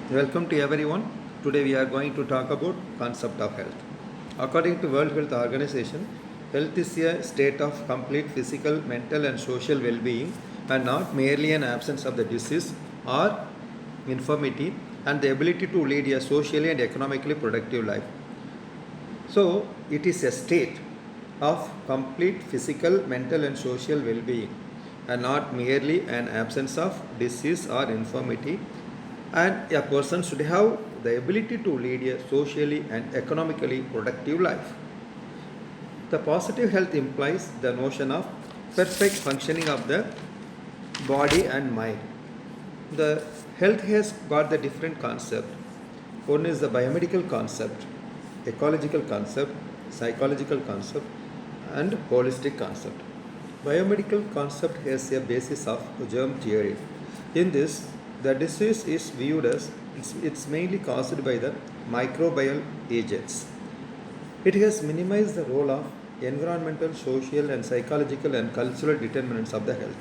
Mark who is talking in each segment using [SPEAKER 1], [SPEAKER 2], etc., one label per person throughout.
[SPEAKER 1] Welcome to everyone. Today we are going to talk about concept of health. According to World Health Organization, health is a state of complete physical, mental and social well-being and not merely an absence of the disease or infirmity and the ability to lead a socially and economically productive life. So, it is a state of complete physical, mental and social well-being and not merely an absence of disease or infirmity, and a person should have the ability to lead a socially and economically productive life. The positive health implies the notion of perfect functioning of the body and mind. The health has got the different concept. One is the biomedical concept, ecological concept, psychological concept, and holistic concept. Biomedical concept has a basis of germ theory. In this, the disease is viewed as it's mainly caused by the microbial agents. It has minimized the role of environmental, social, and psychological and cultural determinants of the health.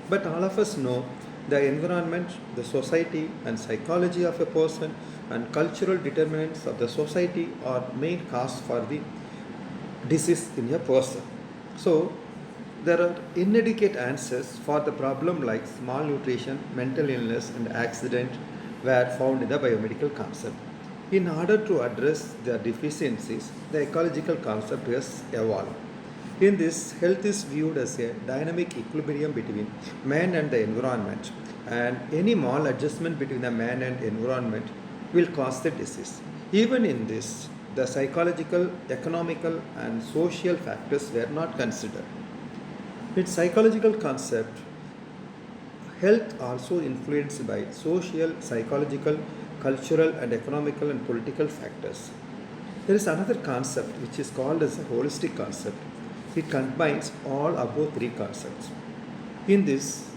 [SPEAKER 1] But all of us know the environment, the society, and psychology of a person and cultural determinants of the society are main cause for the disease in a person. So, there are inadequate answers for the problem like malnutrition, mental illness, and accident were found in the biomedical concept. In order to address the deficiencies, the ecological concept has evolved. In this, health is viewed as a dynamic equilibrium between man and the environment, and any maladjustment between the man and environment will cause the disease. Even in this, the psychological, economical, and social factors were not considered. In psychological concept, health also influenced by social, psychological, cultural, and economical and political factors. There is another concept which is called as a holistic concept. It combines all above three concepts. In this,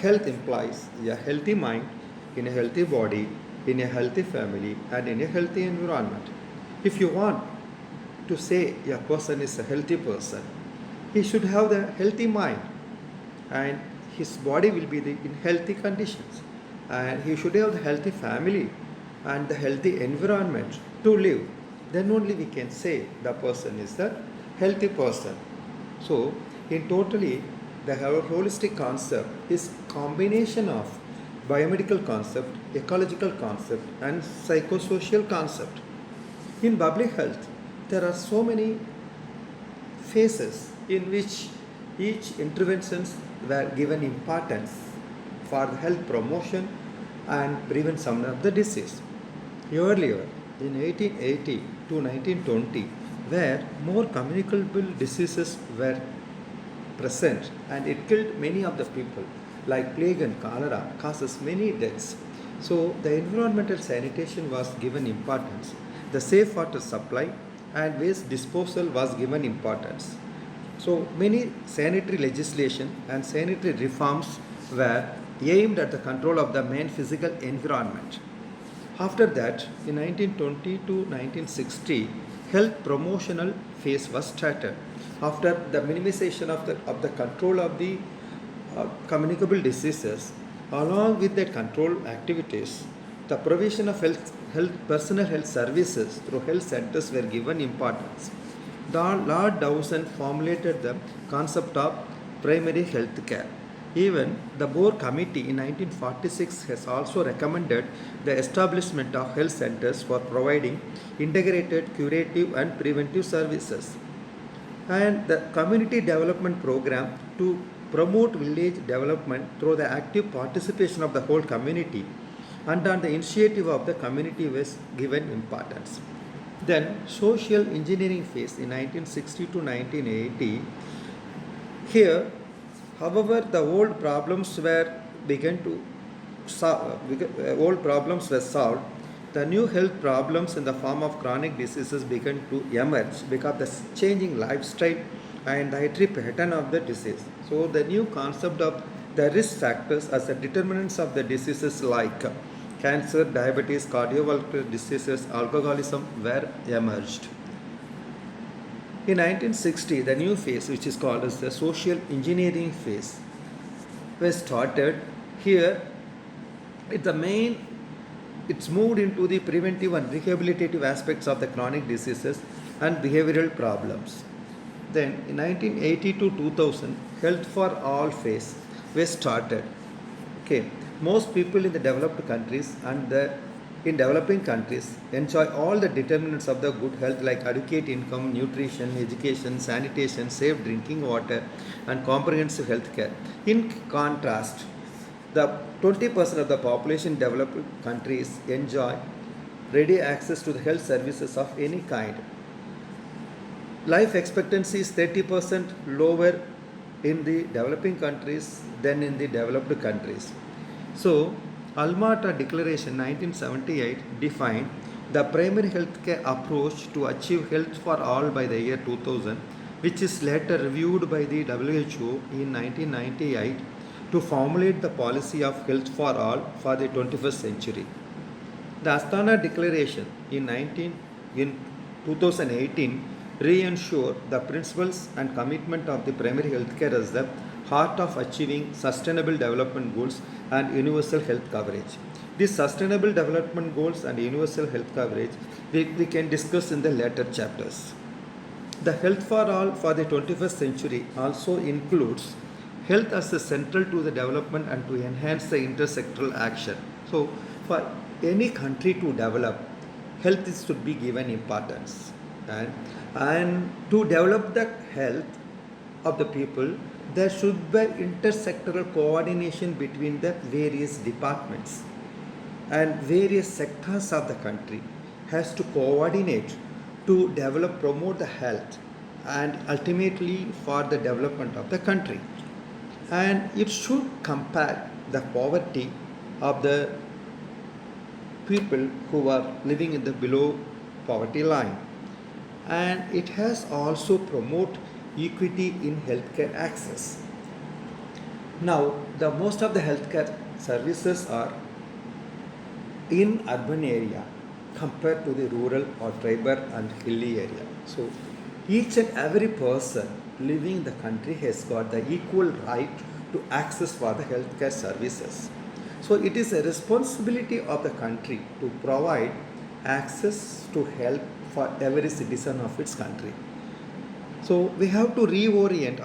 [SPEAKER 1] health implies a healthy mind in a healthy body, in a healthy family, and in a healthy environment. If you want to say a person is a healthy person, he should have the healthy mind and his body will be in healthy conditions, and he should have the healthy family and the healthy environment to live. Then only we can say the person is the healthy person. So in totally the holistic concept is combination of biomedical concept, ecological concept and psychosocial concept. In public health there are so many phases in which each interventions were given importance for the health promotion and prevention of the disease. Earlier, in 1880 to 1920, where more communicable diseases were present and it killed many of the people, like plague and cholera causes many deaths. So the environmental sanitation was given importance. The safe water supply and waste disposal was given importance. So many sanitary legislation and sanitary reforms were aimed at the control of the main physical environment. After that, in 1920 to 1960, health promotional phase was started. After the minimization of the control of the communicable diseases, along with the control activities, the provision of personal health services through health centers were given importance. Lord Dawson formulated the concept of primary health care. Even the Boer Committee in 1946 has also recommended the establishment of health centers for providing integrated curative and preventive services. And the community development program to promote village development through the active participation of the whole community and on the initiative of the community was given importance. Then social engineering phase in 1960 to 1980. Here, however, the old problems were old problems were solved. The new health problems in the form of chronic diseases began to emerge because of the changing lifestyle and dietary pattern of the disease. So the new concept of the risk factors as the determinants of the diseases like cancer, diabetes, cardiovascular diseases, alcoholism were emerged. In 1960, the new phase, which is called as the social engineering phase, was started. Here, the main It's moved into the preventive and rehabilitative aspects of the chronic diseases and behavioral problems. Then in 1980 to 2000, Health for All phase was started. Okay, most people in the developed countries and the in developing countries enjoy all the determinants of the good health like adequate income, nutrition, education, sanitation, safe drinking water, and comprehensive health care. In contrast, the 20% of the population in developed countries enjoy ready access to the health services of any kind. Life expectancy is 30% lower in the developing countries than in the developed countries. So, Alma-Ata Declaration 1978 defined the primary healthcare approach to achieve health for all by the year 2000, which is later reviewed by the WHO in 1998 to formulate the policy of health for all for the 21st century. The Astana Declaration in 2018 reassure the principles and commitment of the primary healthcare as the heart of achieving sustainable development goals and universal health coverage. These sustainable development goals and universal health coverage we can discuss in the later chapters. The health for all for the 21st century also includes health as a central to the development and to enhance the intersectoral action. So, for any country to develop, health is to be given importance. And to develop the health of the people, there should be intersectoral coordination between the various departments and various sectors of the country has to coordinate to develop, promote the health and ultimately for the development of the country. And it should combat the poverty of the people who are living in the below poverty line, and it has also promote equity in healthcare access. Now, the most of the healthcare services are in urban area compared to the rural or tribal and hilly area. So, each and every person living in the country has got the equal right to access for the healthcare services. So, it is a responsibility of the country to provide access to health for every citizen of its country. So we have to reorient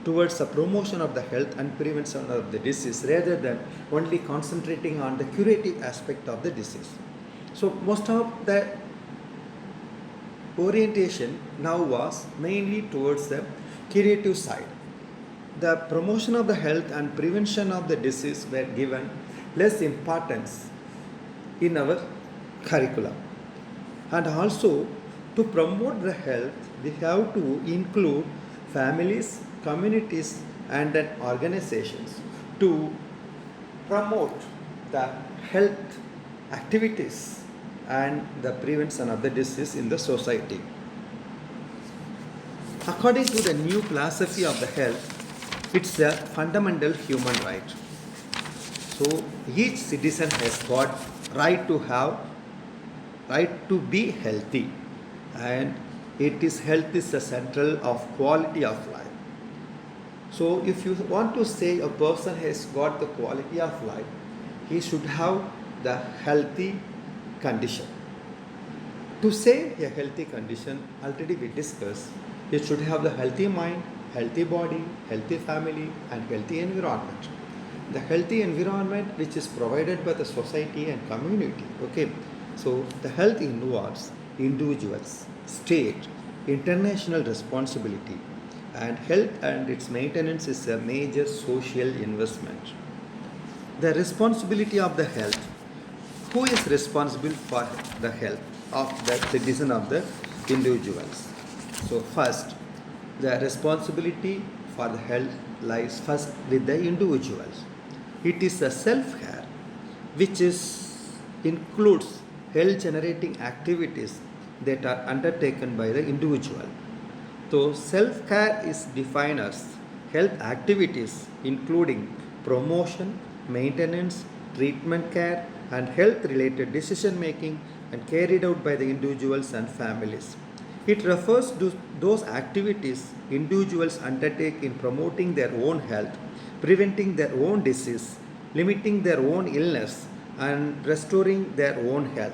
[SPEAKER 1] towards the promotion of the health and prevention of the disease rather than only concentrating on the curative aspect of the disease. So most of the orientation now was mainly towards the curative side. The promotion of the health and prevention of the disease were given less importance in our curriculum. And also, to promote the health, we have to include families, communities, and then organizations to promote the health activities and the prevention of the disease in the society. According to the new philosophy of the health, it's a fundamental human right. So each citizen has got right to be healthy, and health is the central of quality of life. So if you want to say a person has got the quality of life, he should have the healthy condition. To say a healthy condition, already we discussed, he should have the healthy mind, healthy body, healthy family, and healthy environment. The healthy environment which is provided by the society and community. Okay, so the health involves individuals, state, international responsibility, and health and its maintenance is a major social investment. The responsibility of the health. Who is responsible for the health of the citizen of the individuals? So first, the responsibility for the health lies first with the individuals. It is a self-care which includes health generating activities that are undertaken by the individual. So self-care is defined as health activities including promotion, maintenance, treatment care, and health related decision making and carried out by the individuals and families. It refers to those activities individuals undertake in promoting their own health, preventing their own disease, limiting their own illness, and restoring their own health.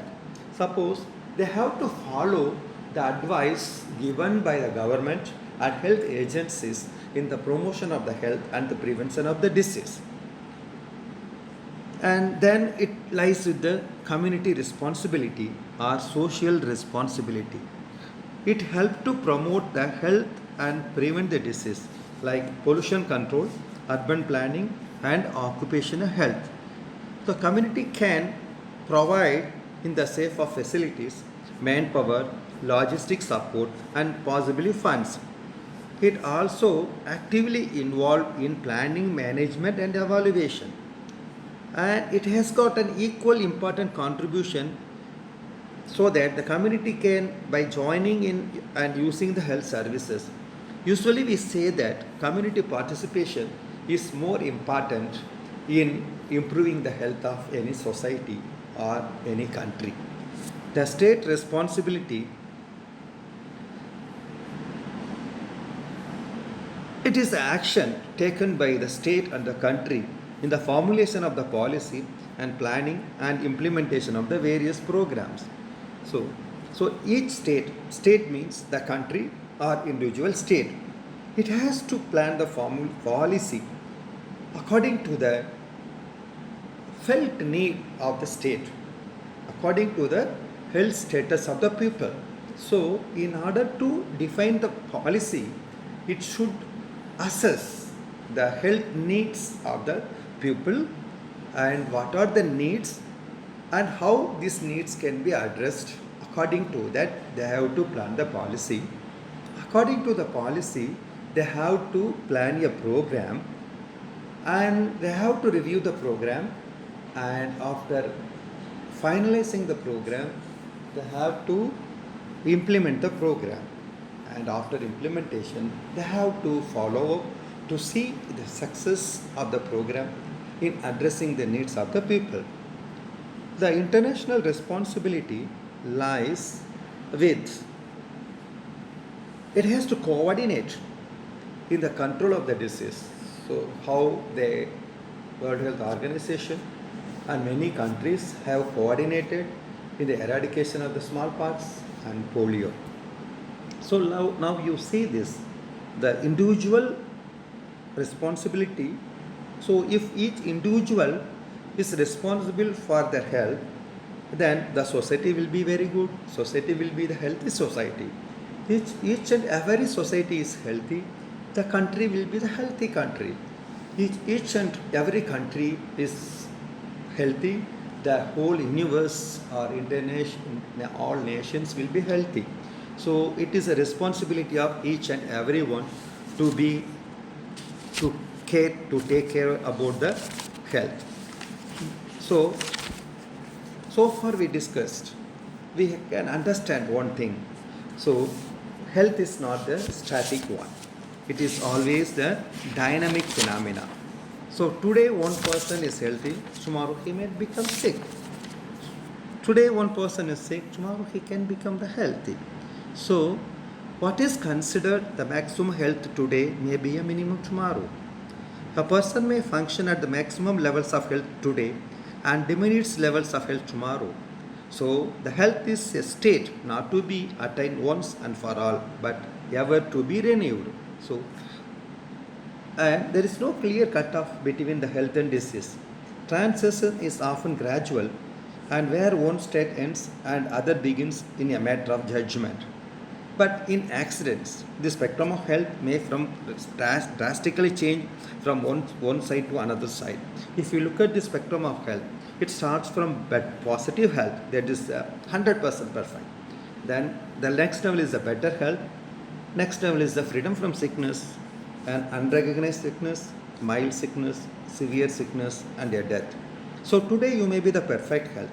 [SPEAKER 1] Suppose they have to follow the advice given by the government and health agencies in the promotion of the health and the prevention of the disease. And then it lies with the community responsibility or social responsibility. It helps to promote the health and prevent the disease like pollution control, urban planning, and occupational health. The community can provide in the safe of facilities, manpower, logistic support, and possibly funds. It also actively involved in planning, management, and evaluation. And it has got an equal important contribution so that the community can, by joining in and using the health services. Usually we say that community participation is more important in improving the health of any society or any country. The state responsibility, it is action taken by the state and the country in the formulation of the policy and planning and implementation of the various programs. So, so each state means the country or individual state. It has to plan the policy according to the felt need of the state, according to the health status of the people. So, in order to define the policy, it should assess the health needs of the people and what are the needs and how these needs can be addressed. According to that, they have to plan the policy. According to the policy, they have to plan a program and they have to review the program, and after finalizing the program, they have to implement the program, and after implementation, they have to follow up to see the success of the program in addressing the needs of the people. The international responsibility lies with it has to coordinate in the control of the disease. So, how the World Health Organization and many countries have coordinated in the eradication of the smallpox and polio. So, now you see this the individual responsibility. So, if each individual is responsible for their health, then the society will be very good. Society will be the healthy society. Each and every society is healthy, the country will be the healthy country. Each and every country is healthy, the whole universe or internation, all nations will be healthy. So it is a responsibility of each and everyone to be to take care about the health. So far we discussed, we can understand one thing. So health is not the static one. It is always the dynamic phenomena. So today one person is healthy, tomorrow he may become sick. Today one person is sick, tomorrow he can become the healthy. So what is considered the maximum health today may be a minimum tomorrow. A person may function at the maximum levels of health today and diminish levels of health tomorrow. So the health is a state not to be attained once and for all, but ever to be renewed. So and there is no clear cutoff between the health and disease. Transition is often gradual, and where one state ends and other begins in a matter of judgment. But in accidents, the spectrum of health may drastically change from one side to another side. If you look at the spectrum of health, it starts from positive health, that is 100% perfect. Then the next level is the better health. Next level is the freedom from sickness and unrecognized sickness, mild sickness, severe sickness, and a death. So today you may be the perfect health.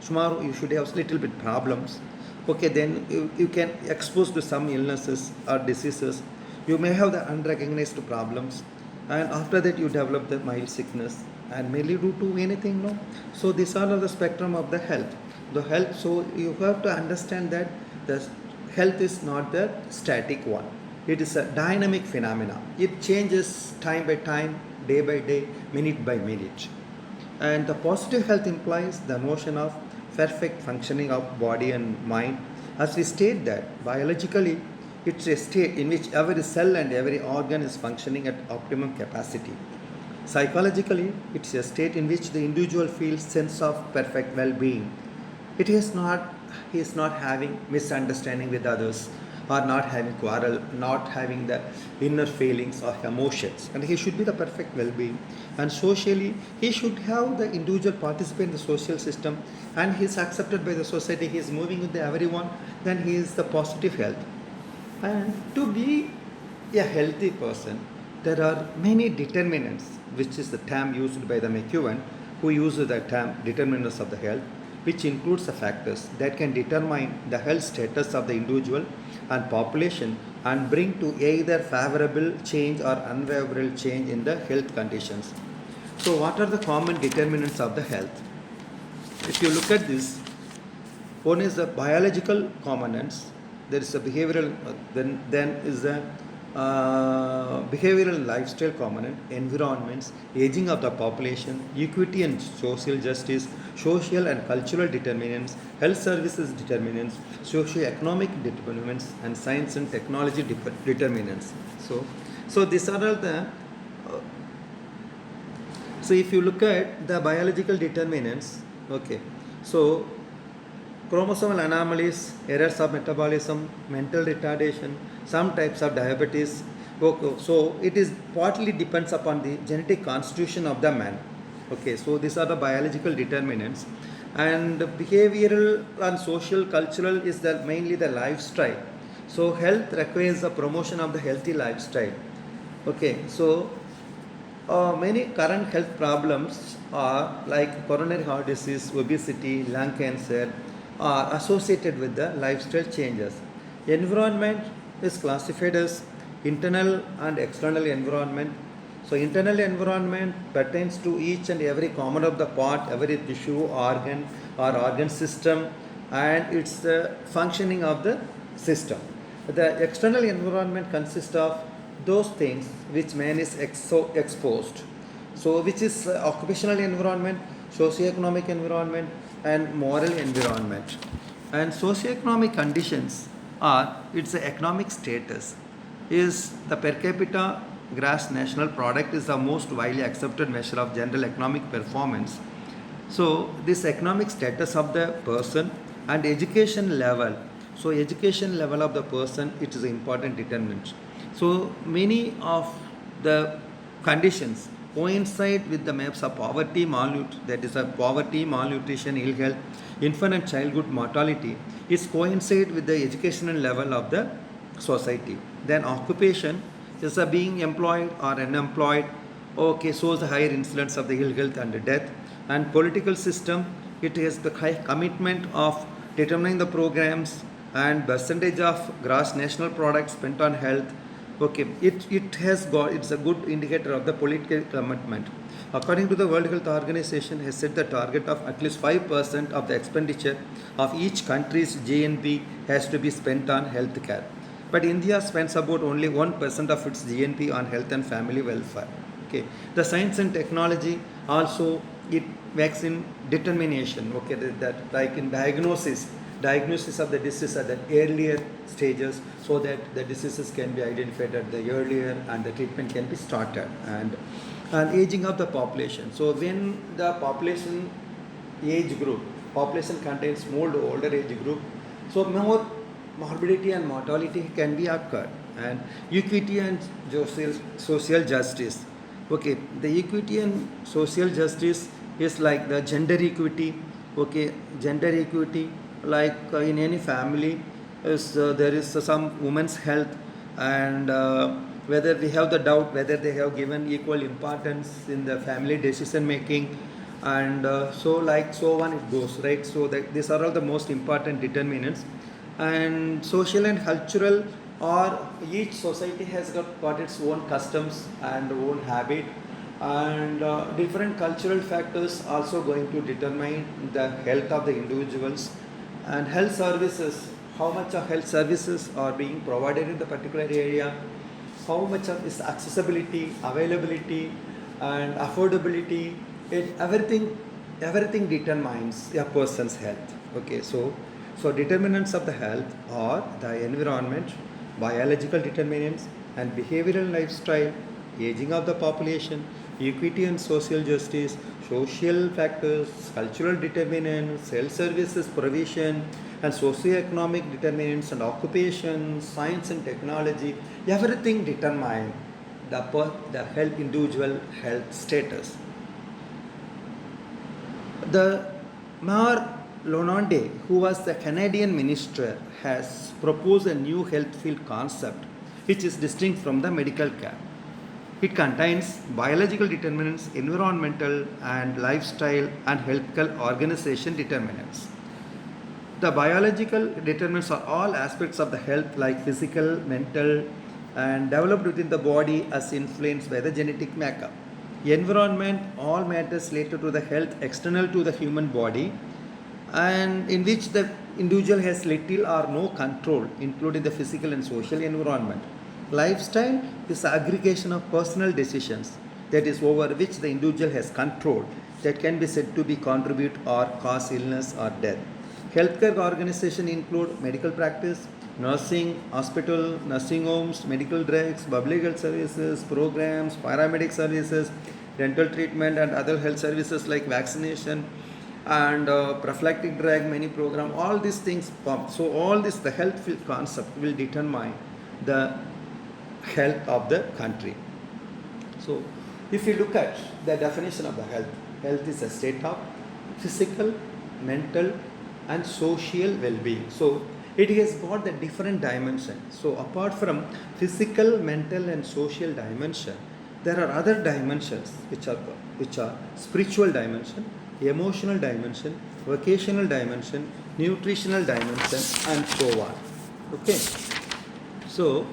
[SPEAKER 1] Tomorrow you should have little bit problems. Okay, then you can expose to some illnesses or diseases. You may have the unrecognized problems, and after that you develop the mild sickness and mainly due to anything, no. So these are the spectrum of the health. The health. So you have to understand that the health is not the static one. It is a dynamic phenomena. It changes time by time, day by day, minute by minute. And the positive health implies the notion of perfect functioning of body and mind. As we state that biologically, it's a state in which every cell and every organ is functioning at optimum capacity. Psychologically, it's a state in which the individual feels sense of perfect well-being. It is not he is not having misunderstanding with others, or not having quarrel, not having the inner feelings or emotions, and he should be the perfect well-being. And socially, he should have the individual participate in the social system, and he is accepted by the society. He is moving with the everyone. Then he is the positive health. And to be a healthy person, there are many determinants, which is the term used by the McEwen, who uses the term determinants of the health, which includes the factors that can determine the health status of the individual and population and bring to either favorable change or unfavorable change in the health conditions. So, what are the common determinants of the health? If you look at this, one is the biological components, there is a behavioral, then is the behavioral and lifestyle component, environments, aging of the population, equity and social justice, social and cultural determinants, health services determinants, socio-economic determinants, and science and technology determinants. So these are all the. So if you look at the biological determinants, okay, so chromosomal anomalies, errors of metabolism, mental retardation, some types of diabetes. Okay, so it is partly depends upon the genetic constitution of the man. Okay, so these are the biological determinants, and behavioral and social cultural is the mainly the lifestyle. So health requires the promotion of the healthy lifestyle. Okay, so many current health problems are like coronary heart disease, obesity, lung cancer are associated with the lifestyle changes. Environment is classified as internal and external environment. So internal environment pertains to each and every component of the part, every tissue, organ or organ system, and it's the functioning of the system. The external environment consists of those things which man is exposed. So which is occupational environment, socio-economic environment, and moral environment. And socio-economic conditions are its economic status. Is the per capita gross national product is the most widely accepted measure of general economic performance. So this economic status of the person and education level. So education level of the person, it is an important determinant. So many of the conditions coincide with the maps of poverty, that is a poverty, malnutrition, ill health, infant and childhood mortality is coincide with the educational level of the society. Then occupation is a being employed or unemployed. Okay, shows the higher incidence of the ill health and death. And political system, it has the high commitment of determining the programs and percentage of gross national product spent on health. Okay, it's a good indicator of the political commitment. According to the World Health Organization, has set the target of at least 5% of the expenditure of each country's GNP has to be spent on health care. But India spends about only 1% of its GNP on health and family welfare. Okay, the science and technology also it makes in determination. Okay, that like in diagnosis of the disease at the earlier stages, so that the diseases can be identified at the earlier and the treatment can be started. And aging of the population. So when the population age group, population contains more older age group, so more morbidity and mortality can be occurred. And equity and social justice. Okay, the equity and social justice is like the gender equity. Okay, gender equity, like in any family is there is some women's health, and whether we have the doubt whether they have given equal importance in the family decision making, and so on it goes, right? So that these are all the most important determinants. And social and cultural, or each society has got its own customs and own habit, and different cultural factors also going to determine the health of the individuals. And health services, how much of health services are being provided in the particular area, how much of is accessibility, availability, and affordability, Everything determines a person's health. Okay, so determinants of the health are the environment, biological determinants, and behavioral lifestyle, aging of the population, equity and social justice, social factors, cultural determinants, health services provision, and socioeconomic determinants and occupation, science and technology. Everything determine the health individual health status. The Mayor Lalonde, who was the Canadian minister, has proposed a new health field concept which is distinct from the medical care. It contains biological determinants, environmental and lifestyle and healthcare organization determinants. The biological determinants are all aspects of the health like physical, mental, and developed within the body as influenced by the genetic makeup. Environment, all matters related to the health external to the human body and in which the individual has little or no control, including the physical and social environment. Lifestyle is the aggregation of personal decisions that is over which the individual has control that can be said to be contribute or cause illness or death. Healthcare organization include medical practice, nursing, hospital, nursing homes, medical drugs, public health services, programs, paramedic services, dental treatment and other health services like vaccination and prophylactic drug, many program, all these things pump. So all this, the health field concept will determine the health of the country. So if you look at the definition of the health, health is a state of physical, mental and social well-being. So it has got the different dimensions. So apart from physical, mental and social dimension, there are other dimensions which are spiritual dimension, emotional dimension, vocational dimension, nutritional dimension and so on. Okay. So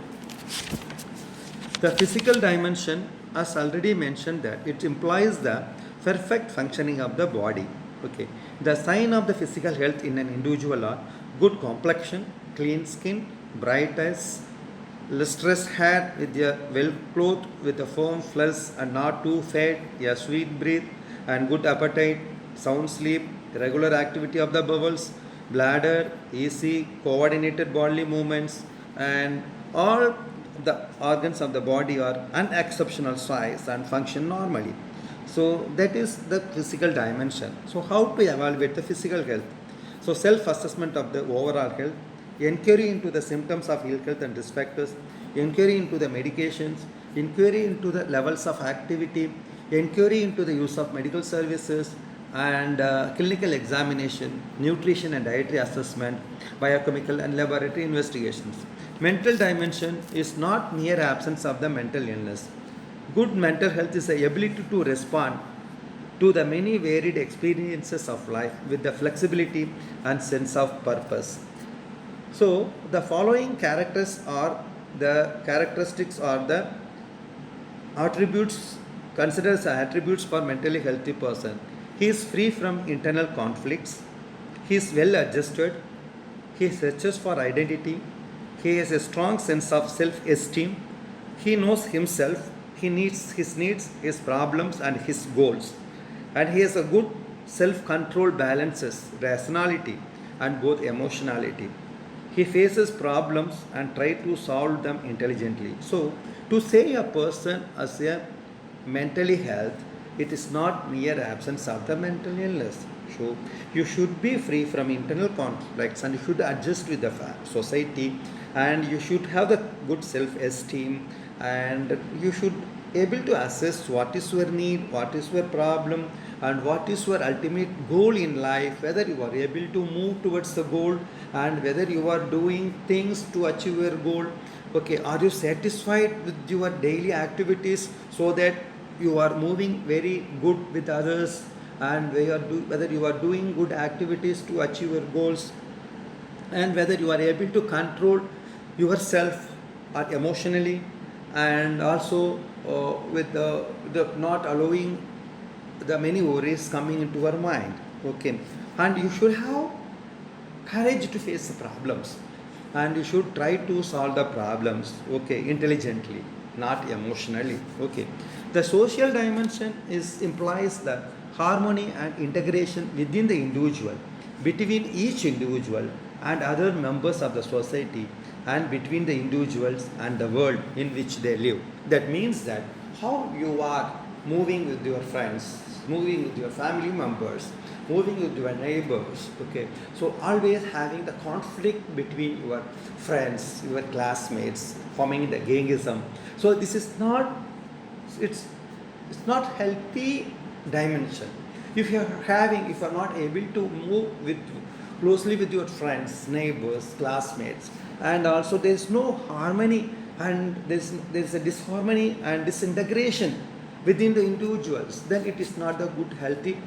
[SPEAKER 1] the physical dimension, as already mentioned, that it implies the perfect functioning of the body. Okay. The sign of the physical health in an individual are good complexion, clean skin, bright eyes, lustrous hair with a well clothed with a firm flesh and not too fat, a sweet breath and good appetite, sound sleep, regular activity of the bowels, bladder, easy coordinated bodily movements, and all the organs of the body are unexceptional size and function normally. So that is the physical dimension. So how to evaluate the physical health? So self-assessment of the overall health, inquiry into the symptoms of ill health and risk factors, inquiry into the medications, inquiry into the levels of activity, inquiry into the use of medical services and clinical examination, nutrition and dietary assessment, biochemical and laboratory investigations. Mental dimension is not mere absence of the mental illness. Good mental health is the ability to respond to the many varied experiences of life with the flexibility and sense of purpose. So the following characteristics are the attributes considered as attributes for mentally healthy person. He is free from internal conflicts. He is well adjusted. He searches for identity. He has a strong sense of self-esteem. He knows himself. He needs his needs, his problems and his goals. And he has a good self-control, balances rationality and both emotionality. He faces problems and try to solve them intelligently. So to say a person as a mentally health, it is not mere absence of the mental illness. So you should be free from internal conflicts and you should adjust with the society and you should have the good self-esteem and you should able to assess what is your need, what is your problem and what is your ultimate goal in life, whether you are able to move towards the goal and whether you are doing things to achieve your goal. Okay, are you satisfied with your daily activities so that you are moving very good with others and whether you are doing good activities to achieve your goals and whether you are able to control yourself or emotionally and also with the not allowing the many worries coming into our mind. Okay, and you should have courage to face the problems and you should try to solve the problems, okay, intelligently, not emotionally. Okay, The social dimension implies the harmony and integration within the individual, between each individual and other members of the society, and between the individuals and the world in which they live. That means that how you are moving with your friends, moving with your family members, moving with your neighbors, okay? So always having the conflict between your friends, your classmates, forming the gangism. So this is not, it's not healthy dimension. If you are not able to move with closely with your friends, neighbors, classmates, and also there is no harmony, and there is a disharmony and disintegration within the individuals, then it is not a good healthy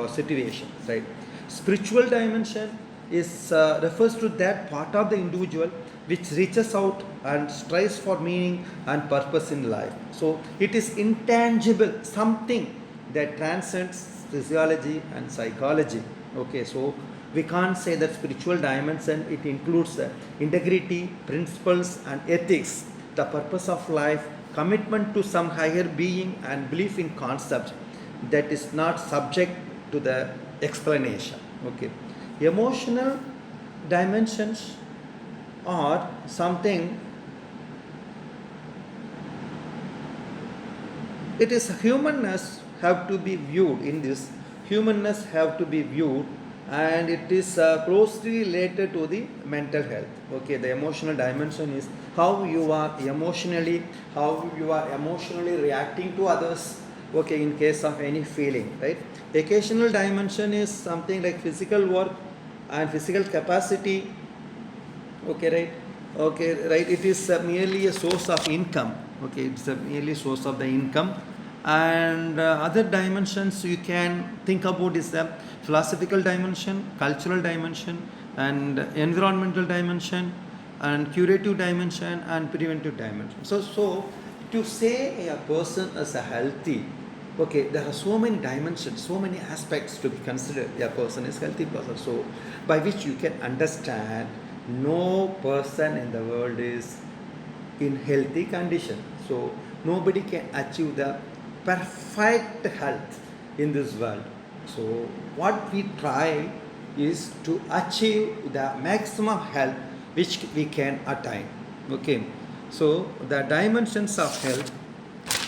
[SPEAKER 1] situation, right? Spiritual dimension is refers to that part of the individual which reaches out and strives for meaning and purpose in life. So it is intangible, something that transcends physiology and psychology. Okay, so we can't say that spiritual dimension, it includes integrity, principles and ethics, the purpose of life, commitment to some higher being, and belief in concepts that is not subject to the explanation. Okay, emotional dimensions are something, it is humanness have to be viewed in this, humanness have to be viewed, and it is closely related to the mental health. Okay, the emotional dimension is how you are emotionally, reacting to others, okay, in case of any feeling, right? The occasional dimension is something like physical work and physical capacity, okay, right, it is merely a source of income, okay, it's a merely source of the income. And other dimensions you can think about is the philosophical dimension, cultural dimension, and environmental dimension, and curative dimension, and preventive dimension. So to say a person as a healthy, okay, there are so many dimensions, so many aspects to be considered. A person is healthy person, so by which you can understand no person in the world is in healthy condition. So nobody can achieve the perfect health in this world. So what we try is to achieve the maximum health which we can attain. Okay, so the dimensions of health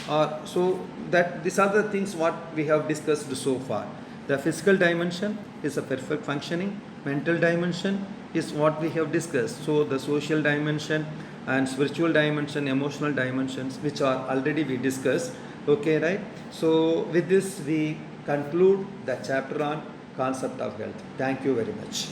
[SPEAKER 1] are, so that these are the things what we have discussed so far. The physical dimension is a perfect functioning, mental dimension is what we have discussed. So the social dimension and spiritual dimension, emotional dimensions, which are already we discussed. Okay, right? So with this we conclude the chapter on concept of health. Thank you very much.